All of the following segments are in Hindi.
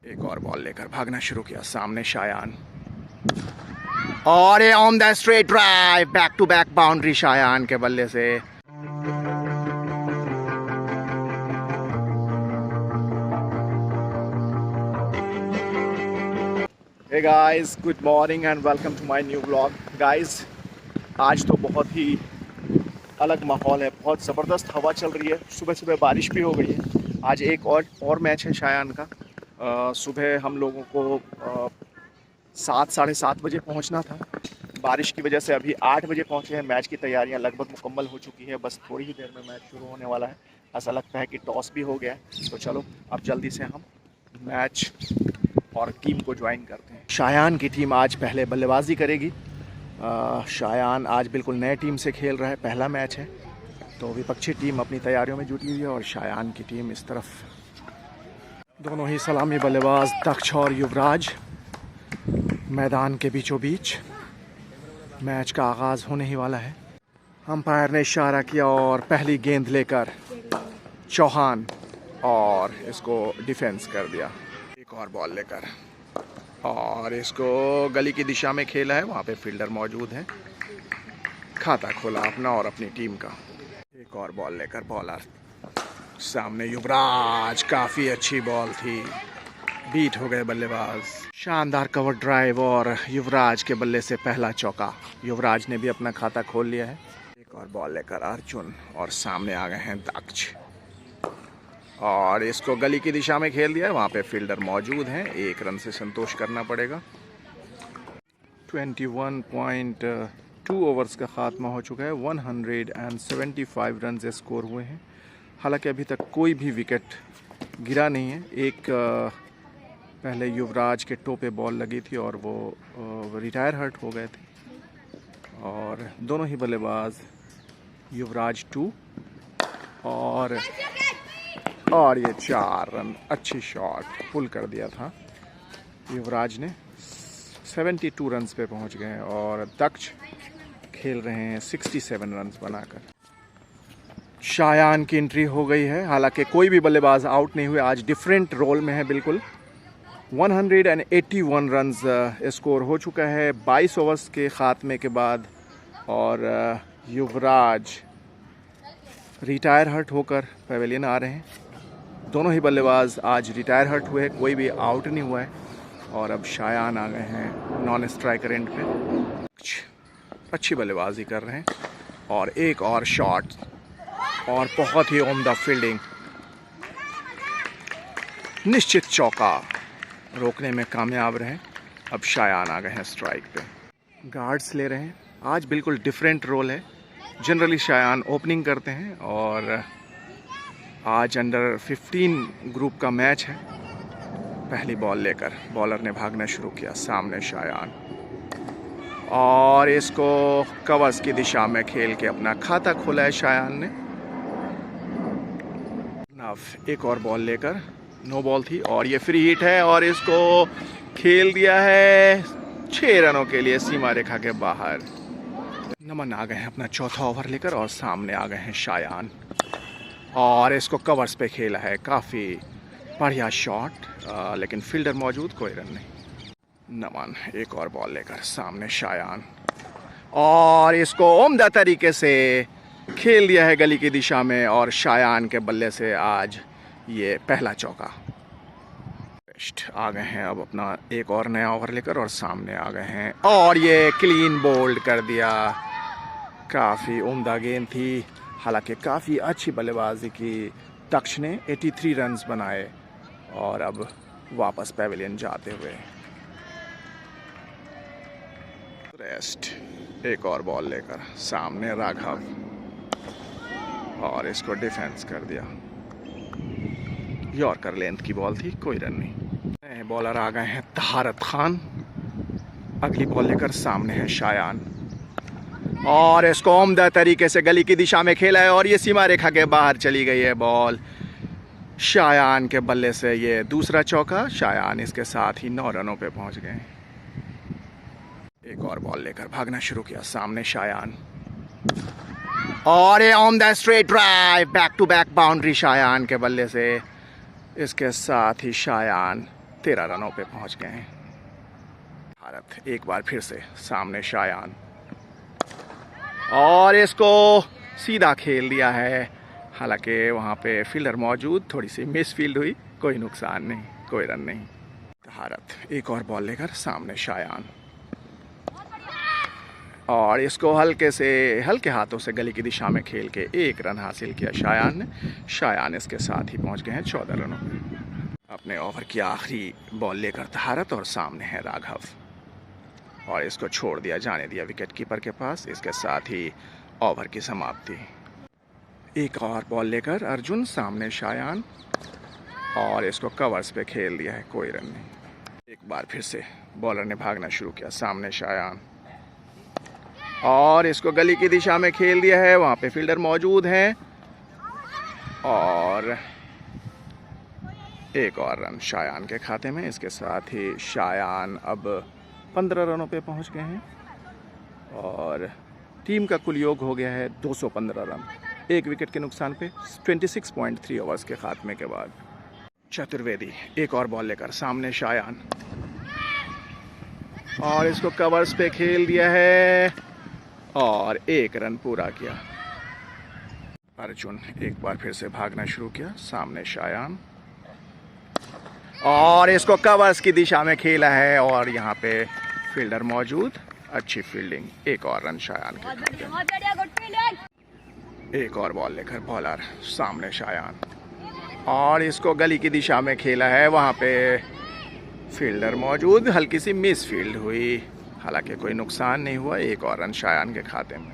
एक और बॉल लेकर भागना शुरू किया, सामने शायान और ये on the straight drive, back to back boundary Shayan के बल्ले से। Hey guys, good morning and welcome to my new vlog. Guys, आज तो बहुत ही अलग माहौल है, बहुत ज़बरदस्त हवा चल रही है, सुबह सुबह बारिश भी हो गई है। आज एक और मैच है शायान का। सुबह हम लोगों को 7 साढ़े 7 बजे पहुंचना था, बारिश की वजह से अभी 8 बजे पहुंचे हैं। मैच की तैयारियां लगभग मुकम्मल हो चुकी है, बस थोड़ी ही देर में मैच शुरू होने वाला है। ऐसा लगता है कि टॉस भी हो गया है, तो चलो अब जल्दी से हम मैच और टीम को ज्वाइन करते हैं। शायान की टीम आज पहले बल्लेबाजी करेगी। शायान आज बिल्कुल नए टीम से खेल रहा है, पहला मैच है, तो विपक्षी टीम अपनी तैयारियों में जुटी हुई है और शायान की टीम इस तरफ। दोनों ही सलामी बल्लेबाज दक्ष और युवराज मैदान के बीचों बीच। मैच का आगाज़ होने ही वाला है। अंपायर ने इशारा किया और पहली गेंद लेकर चौहान और इसको डिफेंस कर दिया। एक और बॉल लेकर और इसको गली की दिशा में खेला है, वहाँ पे फील्डर मौजूद है। खाता खोला अपना और अपनी टीम का। एक और बॉल लेकर बॉलर सामने युवराज, काफ़ी अच्छी बॉल थी, बीट हो गए बल्लेबाज। शानदार कवर ड्राइव और युवराज के बल्ले से पहला चौका। युवराज ने भी अपना खाता खोल लिया है। एक और बॉल लेकर अर्जुन और सामने आ गए हैं दक्ष और इसको गली की दिशा में खेल दिया है, वहाँ पे फील्डर मौजूद हैं। 1 रन से संतोष करना पड़ेगा। 21.2 ओवर्स का खात्मा हो चुका है। 175 रन स्कोर हुए हैं। हालांकि अभी तक कोई भी विकेट गिरा नहीं है। एक पहले युवराज के टो पे बॉल लगी थी और वो रिटायर हर्ट हो गए थे। और दोनों ही बल्लेबाज युवराज 2 और ये 4 रन, अच्छी शॉट पुल कर दिया था युवराज ने। 72 रन्स पे पहुंच गए और दक्ष खेल रहे हैं 67 रन्स बनाकर। शायान की एंट्री हो गई है, हालांकि कोई भी बल्लेबाज आउट नहीं हुए, आज डिफरेंट रोल में है बिल्कुल। 181 रन्स स्कोर हो चुका है 22 ओवर्स के खात्मे के बाद। और युवराज रिटायर हर्ट होकर पवेलियन आ रहे हैं। दोनों ही बल्लेबाज आज रिटायर हर्ट हुए हैं, कोई भी आउट नहीं हुआ है। और अब शायान आ गए हैं नॉन स्ट्राइकर एंड पे, अच्छी बल्लेबाजी कर रहे हैं। और एक और शॉट और बहुत ही उम्दा फील्डिंग, निश्चित चौका, रोकने में कामयाब रहे। अब शायान आ गए हैं स्ट्राइक पे, गार्ड्स ले रहे हैं। आज बिल्कुल डिफरेंट रोल है। जनरली शायान ओपनिंग करते हैं और आज अंडर 15 ग्रुप का मैच है। पहली बॉल लेकर बॉलर ने भागना शुरू किया, सामने शायान और इसको कवर्स की दिशा में खेल के अपना खाता खोला है शायान ने। एक और बॉल लेकर, नो बॉल थी और ये फ्री हिट है और इसको खेल दिया है 6 रनों के लिए सीमा रेखा के बाहर। नमन आ गए हैं अपना चौथा ओवर लेकर और सामने आ गए हैं शायान और इसको कवर्स पे खेला है, काफ़ी बढ़िया शॉट, लेकिन फील्डर मौजूद, कोई रन नहीं। नमन एक और बॉल लेकर सामने शायान और इसको उम्दा तरीके से खेल दिया है गली की दिशा में और शायान के बल्ले से आज ये पहला चौका। आ गए हैं अब अपना एक और नया ओवर लेकर और सामने आ गए हैं और ये क्लीन बोल्ड कर दिया। काफ़ी उम्दा गेंद थी, हालांकि काफ़ी अच्छी बल्लेबाजी की दक्ष ने। 83 रन्स बनाए और अब वापस पेविलियन जाते हुए रेस्ट। एक और बॉल लेकर सामने राघव और इसको डिफेंस कर दिया। यॉर्कर लेंथ की बॉल थी, कोई रन नहीं। बॉलर आ गए हैं तहारत खान, अगली बॉल लेकर सामने है शायान और इसको उम्दा तरीके से गली की दिशा में खेला है और ये सीमा रेखा के बाहर चली गई है बॉल। शायान के बल्ले से ये दूसरा चौका। शायान इसके साथ ही 9 रनों पे पहुंच गए। एक और बॉल लेकर भागना शुरू किया, सामने शायान और ये on the straight drive, back to back boundary Shayan के बल्ले से। इसके साथ ही शायान 13 रनों पे पहुंच गए हैं भारत। एक बार फिर से सामने शायान, और इसको सीधा खेल दिया है। हालांकि वहां पे फील्डर मौजूद, थोड़ी सी मिस फील्ड हुई, कोई नुकसान नहीं, कोई रन नहीं। भारत एक और बॉल लेकर सामने शायान, और इसको हल्के हाथों से गली की दिशा में खेल के 1 रन हासिल किया शायान ने। शायान इसके साथ ही पहुंच गए हैं 14 रनों पे। अपने ओवर की आखिरी बॉल लेकर भारत, और सामने है राघव, और इसको छोड़ दिया, जाने दिया विकेट कीपर के पास। इसके साथ ही ओवर की समाप्ति। एक और बॉल लेकर अर्जुन, सामने शायान, और इसको कवर्स पे खेल दिया है, कोई रन नहीं। एक बार फिर से बॉलर ने भागना शुरू किया, सामने शायान, और इसको गली की दिशा में खेल दिया है। वहां पे फील्डर मौजूद हैं, और एक और रन शायान के खाते में। इसके साथ ही शायान अब 15 रनों पे पहुंच गए हैं, और टीम का कुल योग हो गया है 215 रन, 1 विकेट के नुकसान पे 26.3 ओवर्स के खात्मे के बाद। चतुर्वेदी एक और बॉल लेकर सामने शायान, और इसको कवर्स पे खेल दिया है, और 1 रन पूरा किया। अर्जुन एक बार फिर से भागना शुरू किया, सामने शायान, और इसको कवर्स की दिशा में खेला है, और यहाँ पे फील्डर मौजूद, अच्छी फील्डिंग, 1 और रन शायान के खाते में। एक और बॉल लेकर बॉलर सामने शायान, और इसको गली की दिशा में खेला है। वहाँ पे फील्डर मौजूद, हल्की सी मिस फील्ड हुई, हालांकि कोई नुकसान नहीं हुआ। 1 और रन शायान के खाते में।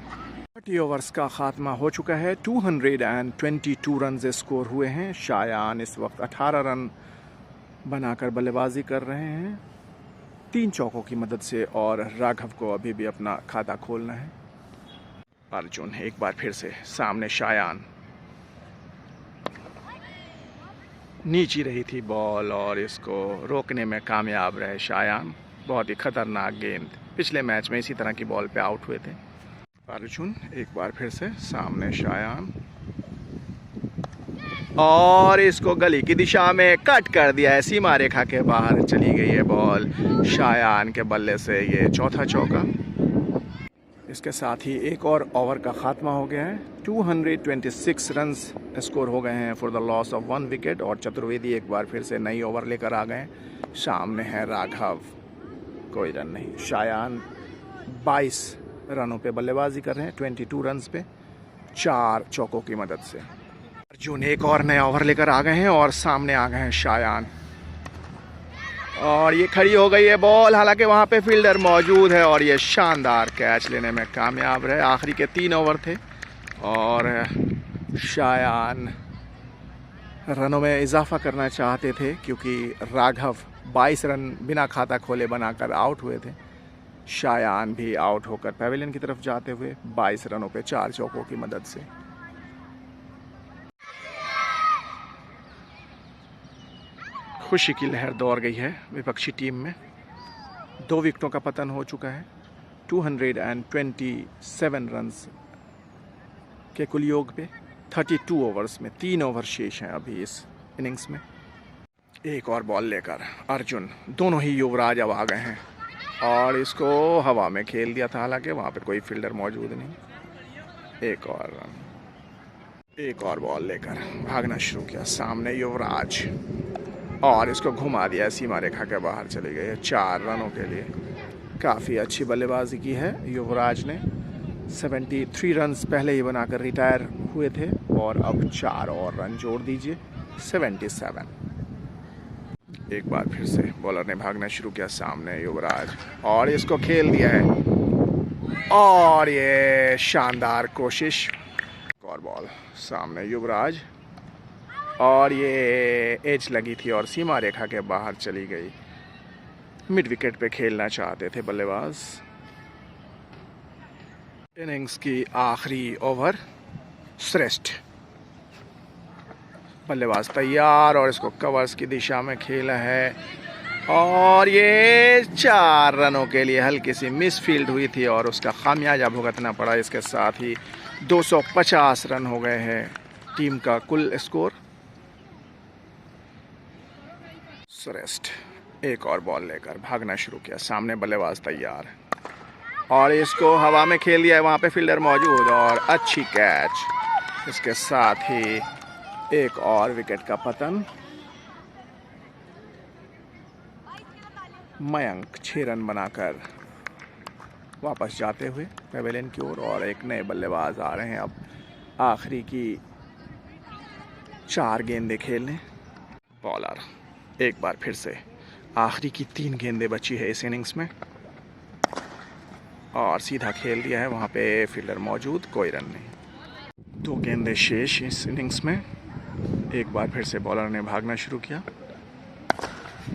30 ओवर्स का खात्मा हो चुका है, 222 रन स्कोर हुए हैं। शायान इस वक्त 18 रन बनाकर बल्लेबाजी कर रहे हैं 3 चौकों की मदद से, और राघव को अभी भी अपना खाता खोलना है। अर्जुन एक बार फिर से सामने शायान, नीची रही थी बॉल, और इसको रोकने में कामयाब रहे शायान। बहुत ही खतरनाक गेंद, पिछले मैच में इसी तरह की बॉल पे आउट हुए थे। अर्जुन एक बार फिर से सामने शायान, और इसको गली की दिशा में कट कर दिया है, सीमा रेखा के बाहर चली गई है बॉल। शायान के बल्ले से ये चौथा चौका। इसके साथ ही एक और ओवर का खात्मा हो गया है, 226 रन स्कोर हो गए हैं for the loss of 1 wicket. और चतुर्वेदी एक बार फिर से नई ओवर लेकर आ गए। सामने है राघव, कोई रन नहीं। शायान 22 रनों पे बल्लेबाजी कर रहे हैं, 22 रन पे 4 चौकों की मदद से। अर्जुन एक और नया ओवर लेकर आ गए हैं, और सामने आ गए हैं शायान, और ये खड़ी हो गई है बॉल, हालांकि वहाँ पे फील्डर मौजूद है, और ये शानदार कैच लेने में कामयाब रहे। आखिरी के 3 ओवर थे, और शायान रनों में इजाफा करना चाहते थे, क्योंकि राघव 22 रन बिना खाता खोले बनाकर आउट हुए थे। शायान भी आउट होकर पैवेलियन की तरफ जाते हुए 22 रनों पे 4 चौकों की मदद से। खुशी की लहर दौड़ गई है विपक्षी टीम में। 2 विकेटों का पतन हो चुका है। 227 रन्स के कुल योग पे 32 ओवर्स में 3 ओवर शेष हैं अभी इस इनिंग्स में। एक और बॉल लेकर अर्जुन, दोनों ही युवराज अब आ गए हैं, और इसको हवा में खेल दिया था, हालांकि वहाँ पे कोई फील्डर मौजूद नहीं। एक और रन। एक और बॉल लेकर भागना शुरू किया, सामने युवराज, और इसको घुमा दिया, सीमा रेखा के बाहर चली गई है 4 रनों के लिए। काफ़ी अच्छी बल्लेबाजी की है युवराज ने। 73 रन्स पहले ही बनाकर रिटायर हुए थे, और अब 4 और रन जोड़ दीजिए, 77। एक बार फिर से बॉलर ने भागना शुरू किया, सामने युवराज, और इसको खेल दिया है, और ये शानदार कोशिश। एक और बॉल, सामने युवराज, और ये एज लगी थी और सीमा रेखा के बाहर चली गई। मिड विकेट पे खेलना चाहते थे बल्लेबाज। इनिंग्स की आखिरी ओवर, श्रेष्ठ बल्लेबाज तैयार, और इसको कवर्स की दिशा में खेला है, और ये 4 रनों के लिए हल्की सी मिस फील्ड हुई थी, और उसका खामियाजा भुगतना पड़ा। इसके साथ ही 250 रन हो गए हैं टीम का कुल स्कोर। श्रेष्ठ एक और बॉल लेकर भागना शुरू किया, सामने बल्लेबाज तैयार और इसको हवा में खेल दिया है, वहाँ पे फील्डर मौजूद और अच्छी कैच। इसके साथ ही एक और विकेट का पतन। मयंक 6 रन बनाकर वापस जाते हुए पेवेलियन की ओर और एक नए बल्लेबाज आ रहे हैं अब आखिरी की 4 गेंदें खेलने। बॉलर एक बार फिर से, आखिरी की 3 गेंदें बची है इस इनिंग्स में और सीधा खेल दिया है, वहाँ पे फील्डर मौजूद, कोई रन नहीं। 2 गेंदें शेष इस इनिंग्स में। एक बार फिर से बॉलर ने भागना शुरू किया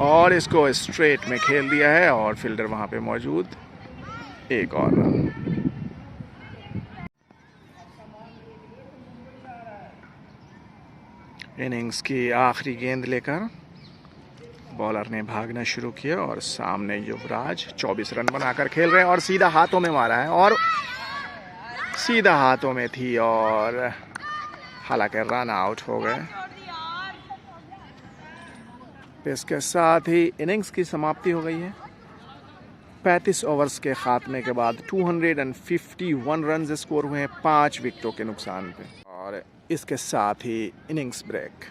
और इसको स्ट्रेट में खेल दिया है और फील्डर वहाँ पे मौजूद, एक और रन। इनिंग्स की आखिरी गेंद लेकर बॉलर ने भागना शुरू किया और सामने युवराज 24 रन बनाकर खेल रहे हैं और सीधा हाथों में मारा है और सीधा हाथों में थी और हालांकि रन आउट हो गए। इसके साथ ही इनिंग्स की समाप्ति हो गई है। 35 ओवर्स के खात्मे के बाद 251 रन स्कोर हुए हैं 5 विकेटों के नुकसान पे और इसके साथ ही इनिंग्स ब्रेक।